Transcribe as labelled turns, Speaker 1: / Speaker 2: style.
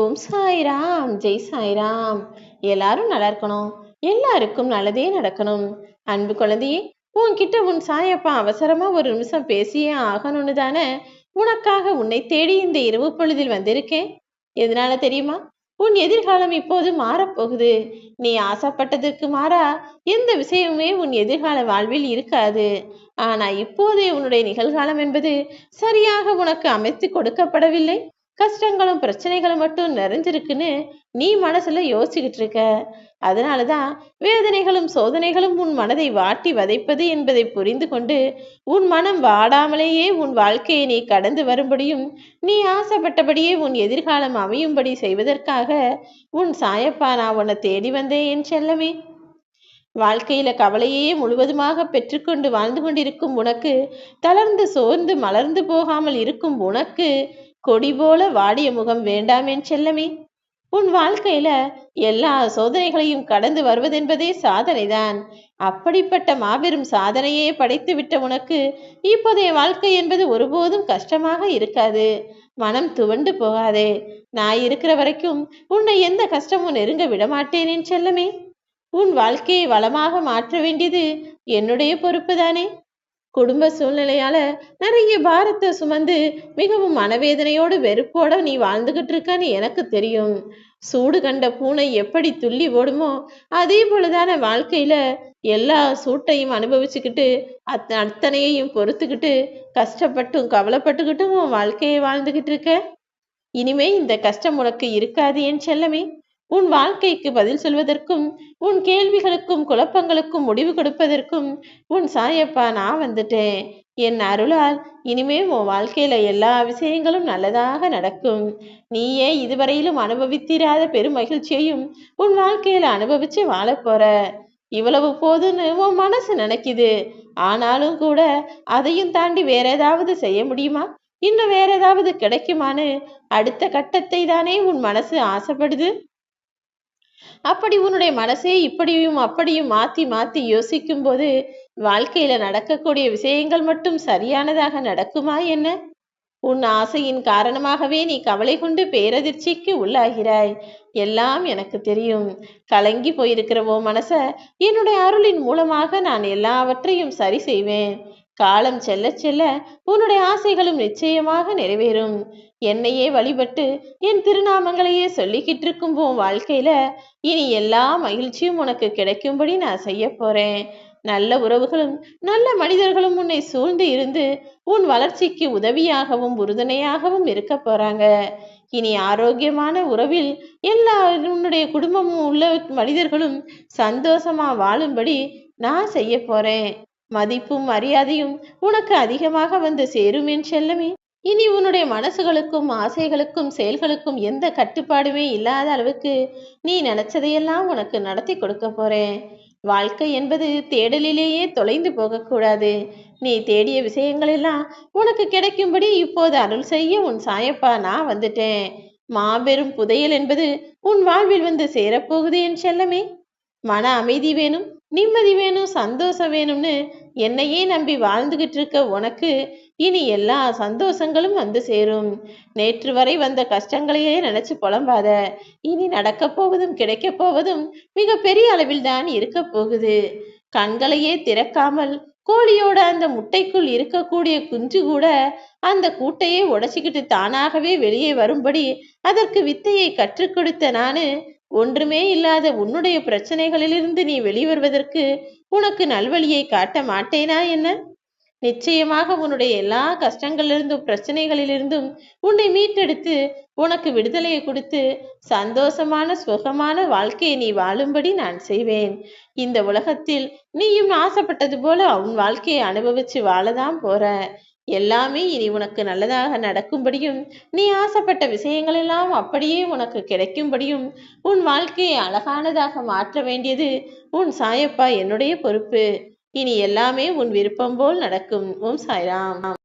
Speaker 1: ஓம் சாய்ராம், ஜெய் சாய்ராம். எல்லாரும் நல்லா இருக்கணும், எல்லாருக்கும் நல்லதே நடக்கணும். அன்பு குழந்தையே, உன்கிட்ட உன் சாயப்பா அவசரமா ஒரு நிமிஷம் பேசியே ஆகணும்னு தானே உனக்காக உன்னை தேடி இந்த இரவு பொழுதில் வந்திருக்கேன். எதனால தெரியுமா? உன் எதிர்காலம் இப்போது மாறப்போகுது. நீ ஆசைப்பட்டதற்கு மாறா எந்த விஷயமுமே உன் எதிர்கால வாழ்வில் இருக்காது. ஆனா இப்போதே உன்னுடைய நிகழ்காலம் என்பது சரியாக உனக்கு அமைத்து கொடுக்கப்படவில்லை. கஷ்டங்களும் பிரச்சனைகளும் மட்டும் நிறைஞ்சிருக்குன்னு நீ மனசுல யோசிச்சுக்கிட்டு இருக்க. அதனாலதான் வேதனைகளும் சோதனைகளும் உன் மனதை வாட்டி வதைப்பது என்பதை புரிந்து கொண்டு உன் மனம் வாடாமலேயே உன் வாழ்க்கையை நீ கடந்து வரும்படியும் நீ ஆசைப்பட்டபடியே உன் எதிர்காலம் அமையும்படி செய்வதற்காக உன் சாயப்பா நான் உன்னை தேடி வந்தேன் என் செல்லமே. வாழ்க்கையில கவலையே முழுவதுமாக பெற்றுக்கொண்டு வாழ்ந்து கொண்டிருக்கும் உனக்கு, தளர்ந்து சோர்ந்து மலர்ந்து போகாமல் இருக்கும் உனக்கு கொடி போல வாடிய முகம் வேண்டாம் என் செல்லமே. உன் வாழ்க்கையில எல்லா சோதனைகளையும் கடந்து வருவதென்பதே சாதனைதான். அப்படிப்பட்ட மாபெரும் சாதனையே படைத்து விட்ட உனக்கு இப்போதைய வாழ்க்கை என்பது ஒருபோதும் கஷ்டமாக இருக்காது. மனம் துவண்டு போகாதே. நான் இருக்கிற வரைக்கும் உன்னை எந்த கஷ்டமும் நெருங்க விடமாட்டேன் என் செல்லமே. உன் வாழ்க்கையை வளமாக மாற்ற வேண்டியது என்னுடைய பொறுப்பு தானே. குடும்ப சூழ்நிலையால நிறைய பாரத்தை சுமந்து மிகவும் மனவேதனையோடு வெறுப்போட நீ வாழ்ந்துகிட்டு இருக்கன்னு எனக்கு தெரியும். சூடு கண்ட பூனை எப்படி துள்ளி ஓடுமோ அதே போலதான வாழ்க்கையில எல்லா சூட்டையும் அனுபவிச்சுக்கிட்டு அத்தனையையும் பொறுத்துக்கிட்டு கஷ்டப்பட்டும் கவலைப்பட்டுக்கிட்டும் உன் வாழ்க்கையை வாழ்ந்துகிட்டு இருக்க. இனிமே இந்த கஷ்டம் உனக்கு இருக்காது என் செல்லமே. உன் வாழ்க்கைக்கு பதில் சொல்வதற்கும் உன் கேள்விகளுக்கும் குழப்பங்களுக்கும் முடிவு கொடுப்பதற்கும் உன் சாயப்பா நான் வந்துட்டேன். என் அருளால் இனிமே உன் வாழ்க்கையில எல்லா விஷயங்களும் நல்லதாக நடக்கும். நீயே இதுவரையிலும் அனுபவித்திராத பெரும் மகிழ்ச்சியையும் உன் வாழ்க்கையில அனுபவிச்சு வாழ போற. இவ்வளவு போதுன்னு உன் மனசு நினைக்குது. ஆனாலும் கூட அதையும் தாண்டி வேற ஏதாவது செய்ய முடியுமா, இன்னும் வேற ஏதாவது கிடைக்குமான்னு அடுத்த கட்டத்தை தானே உன் மனசு ஆசைப்படுது. அப்படி உன்னுடைய மனசே இப்படியும் அப்படியும் மாத்தி மாத்தி யோசிக்கும் போது வாழ்க்கையில நடக்கக்கூடிய விஷயங்கள் மட்டும் சரியானதாக நடக்குமா என்ன? உன் ஆசையின் காரணமாகவே நீ கவலை கொண்டு பேரதிர்ச்சிக்கு உள்ளாகிறாய். எல்லாம் எனக்கு தெரியும். கலங்கி போயிருக்கிற ஓ மனச என்னுடைய அருளின் மூலமாக நான் எல்லாவற்றையும் சரி செய்வேன். காலம் செல்ல செல்ல உன்னுடைய ஆசைகளும் நிச்சயமாக நிறைவேறும். என்னையே வழிபட்டு என் திருநாமங்களையே சொல்லிக்கிட்டு இருக்கும் உன் வாழ்க்கையில இனி எல்லா மகிழ்ச்சியும் உனக்கு கிடைக்கும்படி நான் செய்ய போறேன். நல்ல உறவுகளும் நல்ல மனிதர்களும் உன்னை சூழ்ந்து இருந்து உன் வளர்ச்சிக்கு உதவியாகவும் உறுதுணையாகவும் இருக்க போறாங்க. இனி ஆரோக்கியமான உறவில் எல்லா உன்னுடைய குடும்பமும் உள்ள மனிதர்களும் சந்தோஷமா வாழும்படி நான் செய்ய போறேன். மதிப்பும் மரியாதையும் உனக்கு அதிகமாக வந்து சேரும் என் செல்லமே. இனி உன்னுடைய மனசுகளுக்கும் ஆசைகளுக்கும் செயல்களுக்கும் எந்த கட்டுப்பாடுமே இல்லாத அளவுக்கு நீ நினைச்சதையெல்லாம் உனக்கு நடத்தி கொடுக்க போறேன். வாழ்க்கை என்பது தேடலிலேயே தொலைந்து போகக்கூடாது. நீ தேடிய விஷயங்கள் எல்லாம் உனக்கு கிடைக்கும்படி இப்போது அருள் செய்ய உன் சாயப்பா நான் வந்துட்டேன். மாபெரும் புதையல் என்பது உன் வாழ்வில் வந்து சேரப்போகுது என் செல்லமே. மன அமைதி வேணும், நிம்மதி வேணும், சந்தோஷம் வேணும்னு என்னையே நம்பி வாழ்ந்துகிட்டு இருக்க உனக்கு இனி எல்லா சந்தோஷங்களும் வந்து சேரும். நேற்று வரை வந்த கஷ்டங்களையே நினைச்சு புலம்பாத. இனி நடக்க போவதும் கிடைக்க போவதும் மிக பெரிய அளவில் தான் இருக்க போகுது. கண்களையே திறக்காமல் கோழியோட அந்த முட்டைக்குள் இருக்கக்கூடிய குஞ்சு கூட அந்த கூட்டையே உடைச்சிக்கிட்டு தானாகவே வெளியே வரும்படி அதற்கு வித்தையை கற்றுக் கொடுத்த நானு ஒன்றுமே இல்லாத உன்னுடைய பிரச்சனைகளிலிருந்து நீ வெளிவருவதற்கு உனக்கு நல்வழியை காட்ட மாட்டேனா என்ன? நிச்சயமாக உன்னுடைய எல்லா கஷ்டங்களிலிருந்தும் பிரச்சனைகளிலிருந்தும் உன்னை மீட்டெடுத்து உனக்கு விடுதலையை கொடுத்து சந்தோஷமான சுகமான வாழ்க்கையை நீ வாழும்படி நான் செய்வேன். இந்த உலகத்தில் நீயும் ஆசைப்பட்டது போல உன் வாழ்க்கையை அனுபவிச்சு வாழதான் போற. எல்லாமே இனி உனக்கு நல்லதாக நடக்கும்படியும் நீ ஆசைப்பட்ட விஷயங்கள் எல்லாம் அப்படியே உனக்கு கிடைக்கும்படியும் உன் வாழ்க்கையை அழகானதாக மாற்ற வேண்டியது உன் சாயப்பா என்னுடைய பொறுப்பு. இனி எல்லாமே உன் விருப்பம் போல் நடக்கும். ஓம் சாய்ராம்.